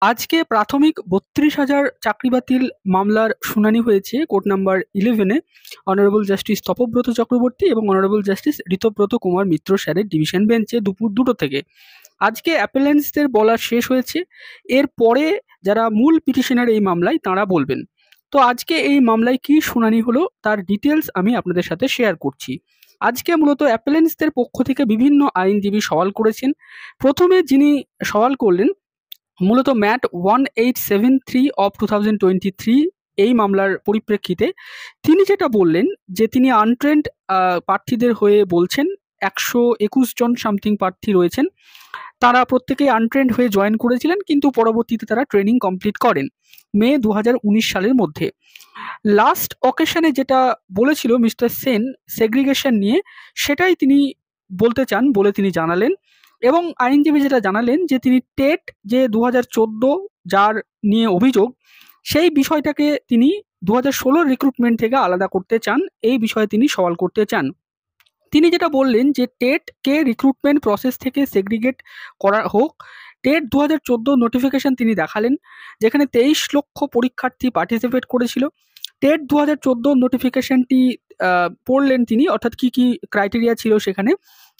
আজকে প্রাথমিক ৩২,০০০ চাকরি বাতিল মামলার শুনানি হয়েছে কোর্ট নাম্বার 11-এ অনারেবল জাস্টিস তপব্রত চক্রবর্তী এবং অনারেবল জাস্টিস ঋতব্রত কুমার মিত্র স্যারের ডিভিশন বেঞ্চে দুপুর 2টো থেকে। আজকে অ্যাপেলেন্টসদের বলা শেষ হয়েছে। এরপরে যারা মূল পিটিশনার এই মামলায় তাঁরা বলবেন। তো আজকে এই মামলায় কি শুনানি হলো তার ডিটেলস আমি আপনাদের সাথে শেয়ার করছি। আজকে মূলত অ্যাপেলেন্টসদের পক্ষ থেকে বিভিন্ন আইনজীবী সওয়াল করেছেন। প্রথমে যিনি সওয়াল করলেন মূলত ম্যাট 1873 অফ 2023 এই মামলার পরিপ্রেক্ষিতে তিনি যেটা বললেন যে তিনি আনট্রেন্ড প্রার্থীদের হয়ে বলছেন। 121 জন সামথিং প্রার্থী রয়েছেন, তারা প্রত্যেকেই আনট্রেন্ড হয়ে জয়েন করেছিলেন, কিন্তু পরবর্তীতে তারা ট্রেনিং কমপ্লিট করেন মে 2019 সালের মধ্যে। লাস্ট অকেশনে যেটা বলেছিল মিস্টার সেন সেগ্রিগেশন নিয়ে, সেটাই তিনি বলতে চান বলে তিনি জানালেন। এবং আইনজীবী যেটা জানালেন যে তিনি টেট যে 2014 যার নিয়ে অভিযোগ, সেই বিষয়টাকে তিনি 2016 রিক্রুটমেন্ট থেকে আলাদা করতে চান, এই বিষয়ে তিনি সওয়াল করতে চান। তিনি যেটা বললেন যে টেটকে রিক্রুটমেন্ট প্রসেস থেকে সেগ্রিগেট করা হোক। টেট 2014 নোটিফিকেশন তিনি দেখালেন, যেখানে 23 লক্ষ পরীক্ষার্থী পার্টিসিপেট করেছিল। টেট 2014 নোটিফিকেশনটি পড়লেন তিনি, অর্থাৎ কি কি ক্রাইটেরিয়া ছিল সেখানে।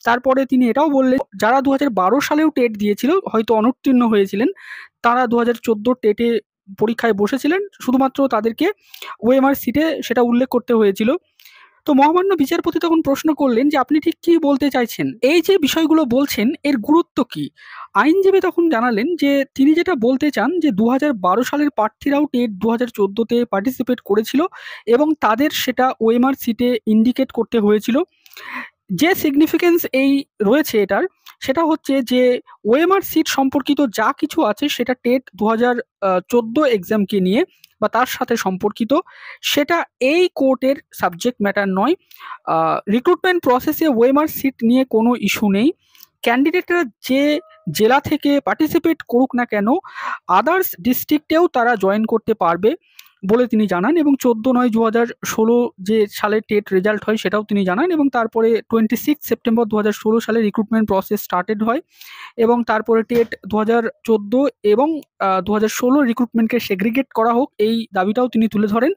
তারপরে তিনি এটাও বললেন যারা 2012 সালেও টেট দিয়েছিল, হয়তো অনুত্তীর্ণ হয়েছিলেন, তারা 2014 টেটে পরীক্ষায় বসেছিলেন, শুধুমাত্র তাদেরকে ওএমআর সিটে সেটা উল্লেখ করতে হয়েছিল। তো মহামান্য বিচারপতি তখন প্রশ্ন করলেন যে আপনি ঠিক কি বলতে চাইছেন, এই যে বিষয়গুলো বলছেন এর গুরুত্ব কি? আইনজীবী তখন জানালেন যে তিনি যেটা বলতে চান যে 2012 সালের প্রার্থীরাও টেট 2014-তে পার্টিসিপেট করেছিল এবং তাদের সেটা ওএমআর সিটে ইন্ডিকেট করতে হয়েছিল। যে সিগনিফিকেন্স এই রয়েছে এটার, সেটা হচ্ছে যে ওএমআর সিট সম্পর্কিত যা কিছু আছে সেটা টেট 2014 এক্সামকে নিয়ে বা তার সাথে সম্পর্কিত, সেটা এই কোর্টের সাবজেক্ট ম্যাটার নয়। রিক্রুটমেন্ট প্রসেসে ওএমআর সিট নিয়ে কোনো ইস্যু নেই। ক্যান্ডিডেটরা যে জেলা থেকে পার্টিসিপেট করুক না কেন, আদার্স ডিস্ট্রিক্টেও তারা জয়েন করতে পারবে বলে তিনি জানান। এবং 14/9/2016 যে সালে টেট রেজাল্ট হয় সেটাও তিনি জানান। এবং তারপরে 26 সেপ্টেম্বর 2016 সালে রিক্রুটমেন্ট প্রসেস স্টার্টেড হয় এবং তারপরে টেট 2014 এবং 2016 রিক্রুটমেন্টকে সেগ্রিগেট করা হোক, এই দাবিটাও তিনি তুলে ধরেন।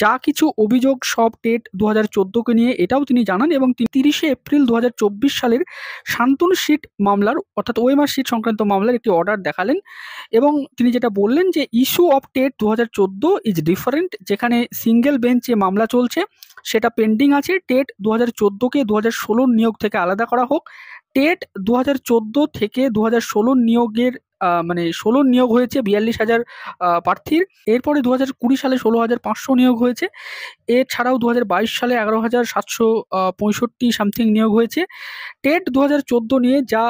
যা কিছু অভিযোগ সব টেট 2014-কে নিয়ে, এটাও তিনি জানান। এবং 30শে এপ্রিল 2024 সালের শান্তনু সিট মামলার, অর্থাৎ ওএমআর সিট সংক্রান্ত মামলার একটি অর্ডার দেখালেন। এবং তিনি যেটা বললেন যে issue of TET 2014 is different, যেখানে সিঙ্গেল বেঞ্চে মামলা চলছে সেটা পেন্ডিং আছে। টেট 2014-কে 2016 নিয়োগ থেকে আলাদা করা হোক। টেট 2014 থেকে 2016 নিয়োগের মানে 16 নিয়োগ হয়েছে 42,000 প্রার্থীর। এরপরে 2020 সালে 16,500 নিয়োগ হয়েছে। এছাড়াও 2022 সালে 11,765 সামথিং নিয়োগ হয়েছে। টেট 2014 নিয়ে যা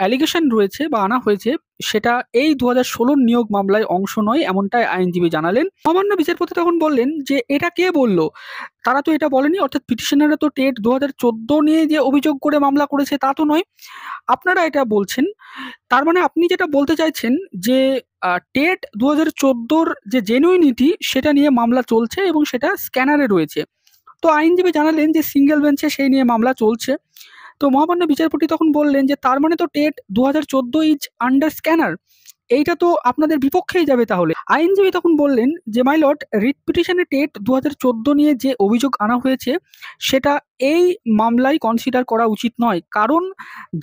অ্যালিগেশন রয়েছে বা আনা হয়েছে, সেটা এই 2016 নিয়োগ মামলায় অংশ নয়, এমনটাই আইনজীবী জানালেন। সামান্য বিচারপতি তখন বললেন যে এটা কে বলল, তারা তো এটা বলেনি, অর্থাৎ পিটিশনাররা তো টেট 2014 নিয়ে যে অভিযোগ করে মামলা করেছে তা তো নয়, আপনারা এটা বলছেন। তার মানে আপনি যেটা বলতে চাইছেন যে টেট 2014-র যে জেনুইনিটি সেটা নিয়ে মামলা চলছে এবং সেটা স্ক্যানারে রয়েছে। তো আইনজীবী জানালেন যে সিঙ্গেল বেঞ্চে সেই নিয়ে মামলা চলছে। তো মহামান্য বিচারপতি তখন বললেন যে তার মানে তো টেট 2014 ইজ আন্ডার স্ক্যানার, এইটা তো আপনাদের বিপক্ষেই যাবে তাহলে। আইনজীবী তখন বললেন যে মাই লর্ড, রিট পিটিশনে টেট 2014 নিয়ে যে অভিযোগ আনা হয়েছে সেটা এই মামলায় কনসিডার করা উচিত নয়, কারণ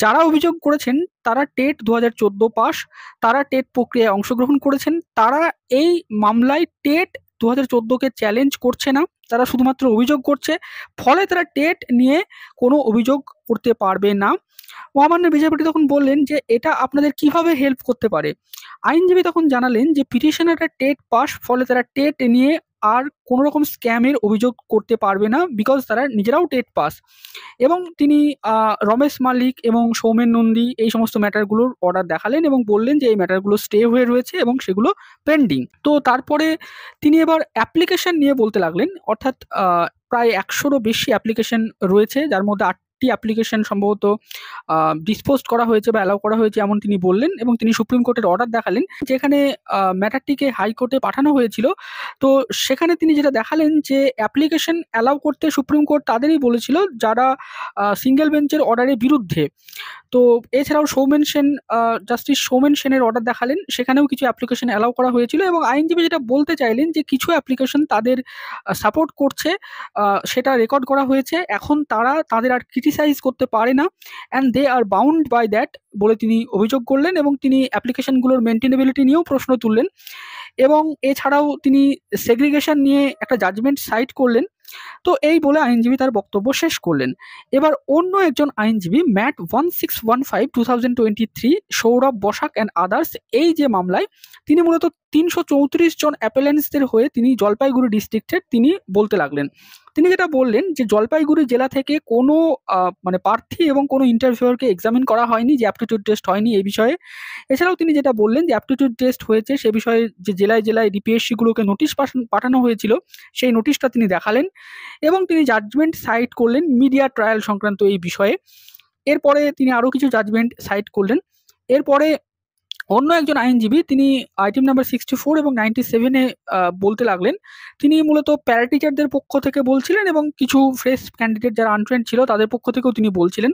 যারা অভিযোগ করেছেন তারা টেট 2014 পাস, তারা টেট প্রক্রিয়ায় অংশগ্রহণ করেছেন, তারা এই মামলায় টেট 2014-কে চ্যালেঞ্জ করছে না, তারা শুধুমাত্র অভিযোগ করছে। ফলে তারা টেট নিয়ে কোনো অভিযোগ করতে পারবে না। মহামান্য বিচারপতি তখন বললেন যে এটা আপনাদের কিভাবে হেল্প করতে পারে। আইনজীবী তখন জানালেন যে পিটিশনাররা টেট পাস, ফলে তারা টেট নিয়ে আর কোনো রকম স্ক্যামের অভিযোগ করতে পারবে না, বিকজ তারা নিজেরাও টেট পাস। এবং তিনি রমেশ মালিক এবং সৌমেন নন্দী এই সমস্ত ম্যাটারগুলোর অর্ডার দেখালেন এবং বললেন যে এই ম্যাটারগুলো স্টে হয়ে রয়েছে এবং সেগুলো পেন্ডিং। তো তারপরে তিনি এবার অ্যাপ্লিকেশন নিয়ে বলতে লাগলেন, অর্থাৎ প্রায় 100-রও বেশি অ্যাপ্লিকেশন রয়েছে, যার মধ্যে 8টি অ্যাপ্লিকেশন সম্ভবত ডিসপোজ করা হয়েছে বা অ্যালাউ করা হয়েছে এমন তিনি বললেন। এবং তিনি সুপ্রিম কোর্টের অর্ডার দেখালেন, যেখানে ম্যাটারটিকে হাইকোর্টে পাঠানো হয়েছিল। তো সেখানে তিনি যেটা দেখালেন যে অ্যাপ্লিকেশন অ্যালাউ করতে সুপ্রিম কোর্ট তাদেরই বলেছিল যারা সিঙ্গেল বেঞ্চের অর্ডারের বিরুদ্ধে। তো এছাড়াও সৌমেন সেন, জাস্টিস সৌমেন সেনের অর্ডার দেখালেন, সেখানেও কিছু অ্যাপ্লিকেশন অ্যালাউ করা হয়েছিল এবং আইনজীবী যেটা বলতে চাইলেন যে কিছু অ্যাপ্লিকেশন তাদের সাপোর্ট করছে, সেটা রেকর্ড করা হয়েছে, এখন তারা তাদের আর ক্রিটিসাইজ করতে পারে না and they are bound by that বলে তিনি অভিযোগ করলেন এবং তিনি অ্যাপ্লিকেশনগুলোর মেনটেনেবিলিটি নিয়েও প্রশ্ন তুললেন এবং এছাড়াও তিনি সেগ্রিগেশন নিয়ে একটা জাজমেন্ট সাইট করলেন। তো এই বলে আইনজীবী তার বক্তব্য শেষ করলেন। এবার অন্য একজন আইনজীবী MAT 1615 2023 Sourav Basak and others, এই যে মামলায় তিনি মূলত 334 জন অ্যাপেলেন্টসদের হয়ে তিনি জলপাইগুড়ি ডিস্ট্রিক্টের তিনি বলতে লাগলেন। তিনি যেটা বললেন যে জলপাইগুড়ি জেলা থেকে কোনো মানে প্রার্থী এবং কোনো ইন্টারভিউয়ারকে এক্সামিন করা হয়নি, যে অ্যাপটিটিউড টেস্ট হয়নি এই বিষয়ে। এছাড়াও তিনি যেটা বললেন যে অ্যাপটিটিউড টেস্ট হয়েছে সে বিষয়ে যে জেলায় জেলায় ডিপিএসসিগুলোকে নোটিশ পাঠানো হয়েছিল সেই নোটিশটা তিনি দেখালেন এবং তিনি জাজমেন্ট সাইট করলেন মিডিয়া ট্রায়াল সংক্রান্ত এই বিষয়ে। এরপরে তিনি আরও কিছু জাজমেন্ট সাইট করলেন। এরপরে অন্য একজন আইনজীবী তিনি আইটেম নাম্বার 64 এবং 97-এ বলতে লাগলেন। তিনি মূলত প্যারা টিচারদের পক্ষ থেকে বলছিলেন এবং কিছু ফ্রেশ ক্যান্ডিডেট যারা আনট্রেন্ড ছিল তাদের পক্ষ থেকেও তিনি বলছিলেন।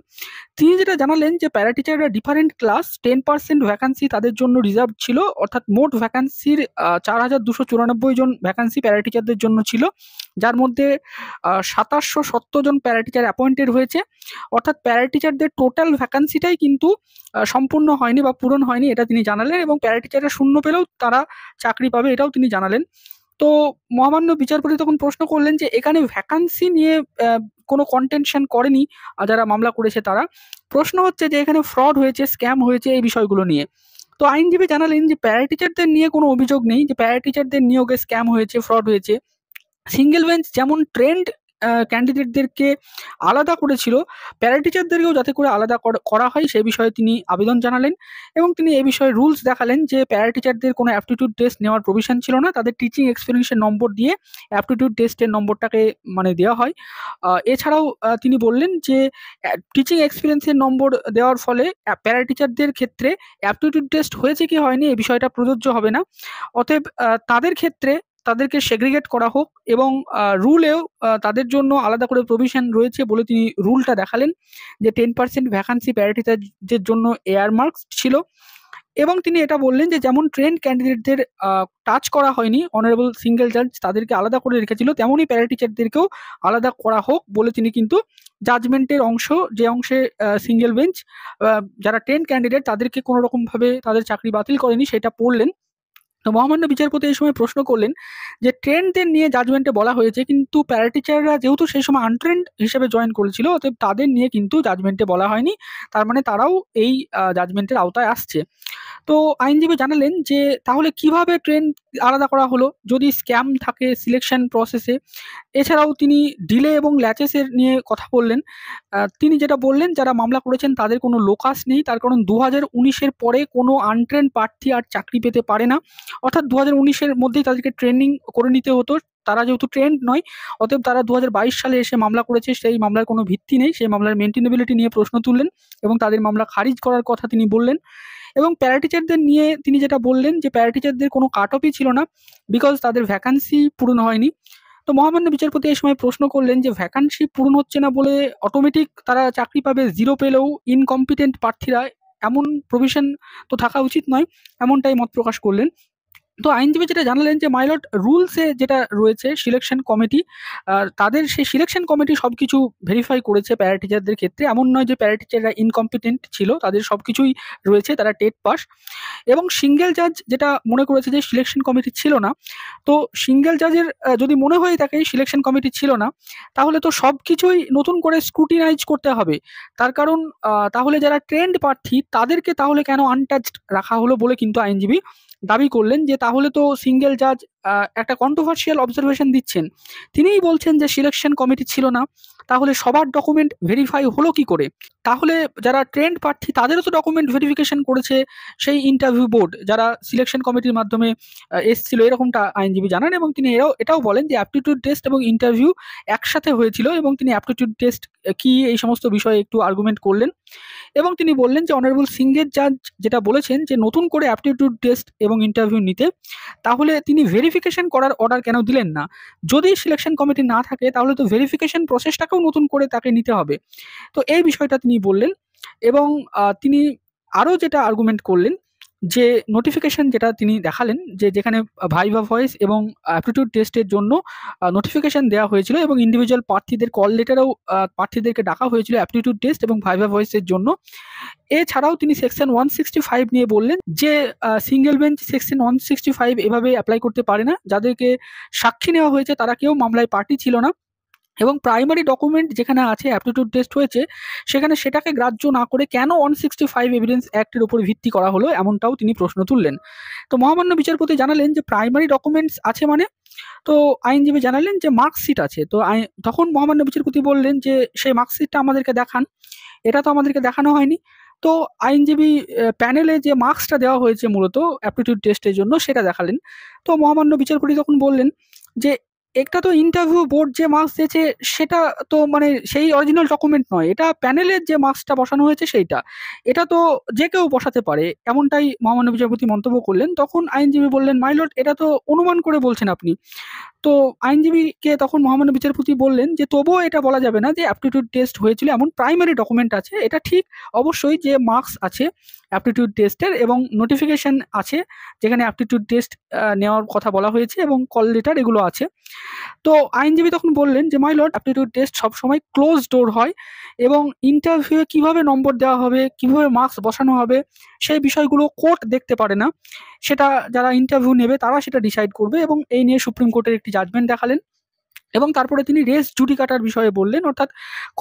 তিনি যেটা জানালেন যে প্যারা টিচাররা ডিফারেন্ট ক্লাস, 10% ভ্যাকান্সি তাদের জন্য রিজার্ভ ছিল, অর্থাৎ মোট ভ্যাকান্সির 4294 জন ভ্যাকান্সি প্যারা টিচারদের জন্য ছিল, যার মধ্যে 2770 জন প্যারা টিচার অ্যাপয়েন্টেড হয়েছে, অর্থাৎ প্যারা টিচারদের টোটাল ভ্যাকান্সিটাই কিন্তু সম্পূর্ণ হয়নি বা পূরণ হয়নি, এটা তিনি জানালেন এবং প্যারা টিচাররা শূন্য পেলেও তারা চাকরি পাবে এটাও তিনি জানালেন। তো মহামান্য বিচারপতি তখন প্রশ্ন করলেন যে এখানে ভ্যাকান্সি নিয়ে কোনো কন্টেনশন করেনি যারা মামলা করেছে তারা, প্রশ্ন হচ্ছে যে এখানে ফ্রড হয়েছে, স্ক্যাম হয়েছে এই বিষয়গুলো নিয়ে। তো আইনজীবী জানালেন যে প্যারা টিচারদের নিয়ে কোনো অভিযোগ নেই, যে প্যারা টিচারদের নিয়োগে স্ক্যাম হয়েছে, ফ্রড হয়েছে। সিঙ্গেল বেঞ্চ যেমন ট্রেন্ড ক্যান্ডিডেটদেরকে আলাদা করেছিল, প্যারা টিচারদেরকেও যাতে করে আলাদা করা হয় সে বিষয়ে তিনি আবেদন জানালেন এবং তিনি এই বিষয়ে রুলস দেখালেন যে প্যারা টিচারদের কোনো অ্যাপটিটিউড টেস্ট নেওয়ার প্রভিশন ছিল না, তাদের টিচিং এক্সপিরিয়েন্সের নম্বর দিয়ে অ্যাপটিটিউড টেস্টের নম্বরটাকে মানে দেওয়া হয়। এছাড়াও তিনি বললেন যে টিচিং এক্সপিরিয়েন্সের নম্বর দেওয়ার ফলে প্যারা টিচারদের ক্ষেত্রে অ্যাপটিটিউড টেস্ট হয়েছে কি হয়নি এই বিষয়টা প্রযোজ্য হবে না, অতএব তাদের ক্ষেত্রে তাদেরকে সেগ্রিগেট করা হোক এবং রুলেও তাদের জন্য আলাদা করে প্রভিশন রয়েছে বলে তিনি রুলটা দেখালেন যে 10% ভ্যাকান্সি প্যারা টিচারদের জন্য এয়ার মার্কস ছিল এবং তিনি এটা বললেন যে যেমন ট্রেন্ড ক্যান্ডিডেটদের টাচ করা হয়নি, অনারেবল সিঙ্গেল জাজ তাদেরকে আলাদা করে রেখেছিল, তেমনই প্যারা টিচারদেরকেও আলাদা করা হোক বলে তিনি কিন্তু জাজমেন্টের অংশ, যে অংশে সিঙ্গেল বেঞ্চ যারা ট্রেন্ড ক্যান্ডিডেট তাদেরকে কোনো রকমভাবে তাদের চাকরি বাতিল করেনি সেটা পড়লেন। তো মহামান্য বিচারপতি এই সময় প্রশ্ন করলেন যে ট্রেন্ডদের নিয়ে জাজমেন্টে বলা হয়েছে, কিন্তু প্যারা টিচাররা যেহেতু সেই সময় আনট্রেন্ড হিসেবে জয়েন করেছিল অতএব তাদের নিয়ে কিন্তু জাজমেন্টে বলা হয়নি, তার মানে তারাও এই জাজমেন্টের আওতায় আসছে। তো আইনজীবী জানালেন যে তাহলে কিভাবে ট্রেন্ড আলাদা করা হলো যদি স্ক্যাম থাকে সিলেকশন প্রসেসে। এছাড়াও তিনি ডিলে এবং ল্যাচেসের নিয়ে কথা বললেন। তিনি যেটা বললেন যারা মামলা করেছেন তাদের কোনো লোকাস নেই, তার কারণ 2019-এর পরে কোনো আনট্রেন্ড প্রার্থী আর চাকরি পেতে পারে না, অর্থাৎ 2019-এর মধ্যেই তাদেরকে ট্রেনিং করে নিতে হতো, তারা যেহেতু ট্রেন্ড নয় অতএব তারা 2022 সালে এসে মামলা করেছে, সেই মামলার কোনো ভিত্তি নেই, সেই মামলার মেনটেনেবিলিটি নিয়ে প্রশ্ন তুললেন এবং তাদের মামলা খারিজ করার কথা তিনি বললেন। এবং প্যারা টিচারদের নিয়ে তিনি যেটা বললেন যে প্যারা টিচারদের কোনো কাট অফই ছিল না বিকজ তাদের ভ্যাকান্সি পূরণ হয়নি। তো মহামান্য বিচারপতি এই সময় প্রশ্ন করলেন যে ভ্যাকান্সি পূরণ হচ্ছে না বলে অটোমেটিক তারা চাকরি পাবে, জিরো পেলেও ইনকম্পিটেন্ট প্রার্থীরা, এমন প্রভিশন তো থাকা উচিত নয়, এমনটাই মত প্রকাশ করলেন। তো আইনজীবী যেটা জানালেন যে মাইলট রুলসে যেটা রয়েছে সিলেকশন কমিটি, তাদের সেই সিলেকশন কমিটি সব কিছু ভেরিফাই করেছে প্যারা টিচারদের ক্ষেত্রে, এমন নয় যে প্যারা টিচাররা ইনকম্পিটেন্ট ছিল, তাদের সব কিছুই রয়েছে, তারা টেট পাস। এবং সিঙ্গেল জাজ যেটা মনে করেছে যে সিলেকশন কমিটি ছিল না, তো সিঙ্গেল জাজের যদি মনে হয়ে থাকে সিলেকশন কমিটি ছিল না তাহলে তো সব কিছুই নতুন করে স্ক্রুটিনাইজ করতে হবে, তার কারণ তাহলে যারা ট্রেন্ড প্রার্থী তাদেরকে তাহলে কেন আনটাচড রাখা হলো বলে কিন্তু আইনজীবী দাবি করলেন যে তাহলে তো সিঙ্গেল জাজ একটা কন্ট্রোভার্সিয়াল অবজারভেশন দিচ্ছেন। তিনিই বলছেন যে সিলেকশন কমিটি ছিল না, তাহলে সবার ডকুমেন্ট ভেরিফাই হলো কি করে? তাহলে যারা ট্রেন্ড প্রার্থী তাদেরও তো ডকুমেন্ট ভেরিফিকেশন করেছে সেই ইন্টারভিউ বোর্ড, যারা সিলেকশন কমিটির মাধ্যমে এসেছিল, এরকমটা আইনজীবী জানান। এবং তিনি এটাও বলেন যে অ্যাপটিটিউড টেস্ট এবং ইন্টারভিউ একসাথে হয়েছিল এবং তিনি অ্যাপটিটিউড টেস্ট কি এই সমস্ত বিষয়ে একটু আর্গুমেন্ট করলেন এবং তিনি বললেন যে অনারেবল সিঙ্গেল জাজ যেটা বলেছেন যে নতুন করে অ্যাপটিটিউড টেস্ট এবং ইন্টারভিউ নিতে, তাহলে তিনি ভেরিফিকেশন করার অর্ডার কেন দিলেন না? যদি সিলেকশন কমিটি না থাকে তাহলে তো ভেরিফিকেশন প্রসেসটাকেও নতুন করে তাকে নিতে হবে। তো এই বিষয়টা তিনি বললেন। এবং তিনি আরও যেটা আর্গুমেন্ট করলেন যে নোটিফিকেশন যেটা তিনি দেখালেন যে যেখানে ভাইভা ভয়েস এবং অ্যাপটিটিউড টেস্টের জন্য নোটিফিকেশন দেওয়া হয়েছিল এবং ইন্ডিভিজুয়াল প্রার্থীদের কল লেটারেও প্রার্থীদেরকে ডাকা হয়েছিল অ্যাপটিটিউড টেস্ট এবং ভাইভা ভয়েসের জন্য। এছাড়াও তিনি সেকশন 165 নিয়ে বললেন যে সিঙ্গেল বেঞ্চ সেকশন 165 এভাবে অ্যাপ্লাই করতে পারে না। যাদেরকে সাক্ষী নেওয়া হয়েছে তারা কেউ মামলায় পার্টি ছিল না এবং প্রাইমারি ডকুমেন্ট যেখানে আছে অ্যাপটিটিউড টেস্ট হয়েছে সেখানে সেটাকে গ্রাহ্য না করে কেন 165 এভিডেন্স অ্যাক্টের উপর ভিত্তি করা হলো, এমনটাও তিনি প্রশ্ন তুললেন। তো মহামান্য বিচারপতি জানালেন যে প্রাইমারি ডকুমেন্টস আছে মানে, তো আইনজীবী জানালেন যে মার্কশিট আছে। তো তখন মহামান্য বিচারপতি বললেন যে সেই মার্কশিটটা আমাদেরকে দেখান। এটা তো আমাদেরকে দেখানো হয়নি। তো আইনজীবী প্যানেলে যে মার্কসটা দেওয়া হয়েছে মূলত অ্যাপটিটিউড টেস্টের জন্য সেটা দেখালেন। তো মহামান্য বিচারপতি তখন বললেন যে একটা তো ইন্টারভিউ বোর্ড যে মার্কস দিয়েছে সেটা তো মানে সেই অরিজিনাল ডকুমেন্ট নয়, এটা প্যানেলের যে মার্কসটা বসানো হয়েছে সেইটা। এটা তো যে কেউ বসাতে পারে, এমনটাই মহামান্য বিচারপতি মন্তব্য করলেন। তখন আইনজীবী বললেন, মাই লর্ড, এটা তো অনুমান করে বলছেন আপনি। তো আইনজীবীকে তখন মহামান্য বিচারপতি বললেন যে তবুও এটা বলা যাবে না যে অ্যাপটিটিউড টেস্ট হয়েছিল এমন প্রাইমারি ডকুমেন্ট আছে। এটা ঠিক অবশ্যই যে মার্কস আছে অ্যাপটিটিউড টেস্টের এবং নোটিফিকেশন আছে যেখানে অ্যাপটিটিউড টেস্ট নেওয়ার কথা বলা হয়েছে এবং কল লেটার এগুলো আছে। তো আইনজীবী তখন বললেন যে মাই লর্ড, অ্যাপটিটিউড টেস্ট সবসময় ক্লোজ ডোর হয় এবং ইন্টারভিউয়ে কীভাবে নম্বর দেওয়া হবে, কীভাবে মার্কস বসানো হবে সেই বিষয়গুলো কোর্ট দেখতে পারে না। সেটা যারা ইন্টারভিউ নেবে তারা সেটা ডিসাইড করবে এবং এই নিয়ে সুপ্রিম কোর্টের একটি জাজমেন্ট দেখালেন। এবং তারপরে তিনি রেস জুডিকাটার বিষয়ে বললেন, অর্থাৎ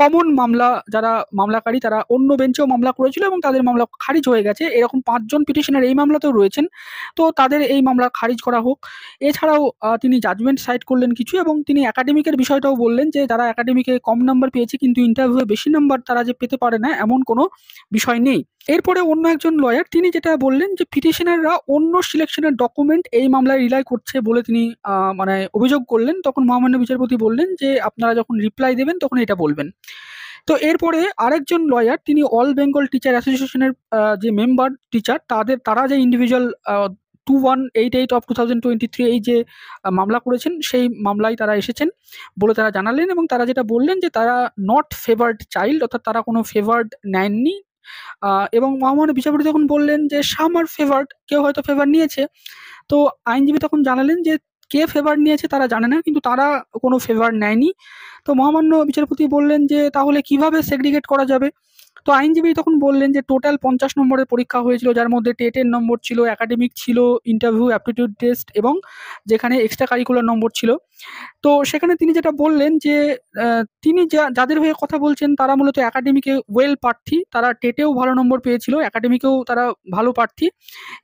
কমন মামলা যারা মামলাকারী তারা অন্য বেঞ্চেও মামলা করেছিল এবং তাদের মামলা খারিজ হয়ে গেছে, এরকম 5 জন পিটিশনার এই মামলাতেও রয়েছেন। তো তাদের এই মামলা খারিজ করা হোক। এছাড়াও তিনি জাজমেন্ট সাইড করলেন কিছু এবং তিনি একাডেমিকের বিষয়টাও বললেন যে যারা একাডেমিকে কম নাম্বার পেয়েছে কিন্তু ইন্টারভিউয়ে বেশি নাম্বার তারা যে পেতে পারে না এমন কোনো বিষয় নেই। এরপরে অন্য একজন লয়ার তিনি যেটা বললেন যে পিটিশনাররা অন্য সিলেকশনের ডকুমেন্ট এই মামলায় রিলাই করছে বলে তিনি মানে অভিযোগ করলেন। তখন মহামান্য বিচারপতি বললেন যে আপনারা যখন রিপ্লাই দেবেন তখন এটা বলবেন। তো এরপরে আরেকজন লয়ার তিনি অল বেঙ্গল টিচার অ্যাসোসিয়েশনের যে মেম্বার টিচার তারা যে ইন্ডিভিজুয়াল 2188 অফ 2023 এই যে মামলা করেছেন সেই মামলায় তারা এসেছেন বলে তারা জানালেন এবং তারা যেটা বললেন যে তারা নট ফেভার্ড চাইল্ড, অর্থাৎ তারা কোনো ফেভার্ড নেননি। এবং মহামান্য বিচারপতি তখন বললেন যে সাম আর ফেভার্ড, কেউ হয়তো ফেভার নিয়েছে। তো আইনজীবী তখন জানালেন যে কে ফেভার নিয়েছে তারা জানে না, কিন্তু তারা কোনো ফেভার নেয়নি। তো মহামান্য বিচারপতি বললেন যে তাহলে কিভাবে সেগ্রিগেট করা যাবে? তো আইনজীবী তখন বললেন যে টোটাল 50 নম্বরের পরীক্ষা হয়েছিল, যার মধ্যে টেটের নম্বর ছিল, একাডেমিক ছিল, ইন্টারভিউ, অ্যাপটিটিউড টেস্ট এবং যেখানে এক্সট্রা কারিকুলার নম্বর ছিল। তো সেখানে তিনি যেটা বললেন যে তিনি যাদের হয়ে কথা বলছেন তারা মূলত একাডেমিকে ওয়েল প্রার্থী, তারা টেটেও ভালো নম্বর পেয়েছিল, একাডেমিকেও তারা ভালো প্রার্থী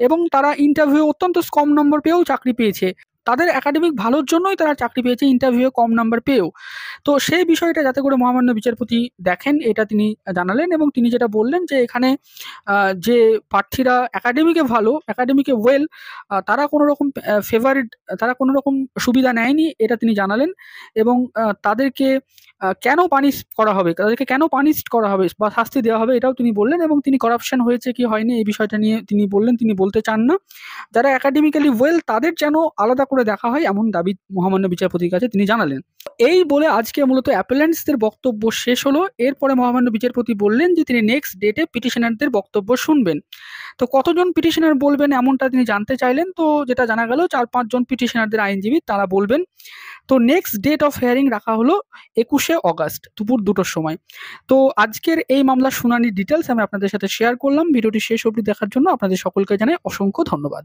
এবং তারা ইন্টারভিউ অত্যন্ত কম নম্বর পেয়েও চাকরি পেয়েছে। তাদের একাডেমিক ভালোর জন্যই তারা চাকরি পেয়েছে ইন্টারভিউয়ে কম নাম্বার পেয়েও। তো সেই বিষয়টা যাতে করে মহামান্য বিচারপতি দেখেন এটা তিনি জানালেন এবং তিনি যেটা বললেন যে এখানে যে প্রার্থীরা একাডেমিকে ভালো, একাডেমিকে ওয়েল, তারা কোনো রকম ফেভারিট, তারা কোনো রকম সুবিধা নেয়নি এটা তিনি জানালেন এবং তাদেরকে কেন পানিশ করা হবে, তাদেরকে কেন পানিশড করা হবে বা শাস্তি দেওয়া হবে এটাও তিনি বললেন এবং তিনি করাপশন হয়েছে কি হয়নি এই বিষয়টা নিয়ে তিনি বললেন তিনি বলতে চান না। যারা একাডেমিক্যালি ওয়েল তাদের যেন আলাদা করে দেখা হয় এমন দাবি মহামান্য বিচারপতির কাছে তিনি জানালেন। এই বলে আজকে মূলত অ্যাপেলেন্টসদের বক্তব্য শেষ হলো। এরপরে মহামান্য বিচারপতি বললেন যে তিনি নেক্সট ডেটে পিটিশনারদের বক্তব্য শুনবেন। তো কতজন পিটিশনার বলবেন এমনটা তিনি জানতে চাইলেন। তো যেটা জানা গেল 4-5 জন পিটিশনারদের আইনজীবী তারা বলবেন। তো নেক্সট ডেট অফ হিয়ারিং রাখা হলো 21শে অগাস্ট দুপুর 2টোর সময়। তো আজকের এই মামলার শুনানির ডিটেলস আমি আপনাদের সাথে শেয়ার করলাম। ভিডিওটি শেষ অবধি দেখার জন্য আপনাদের সকলকে জানাই অসংখ্য ধন্যবাদ।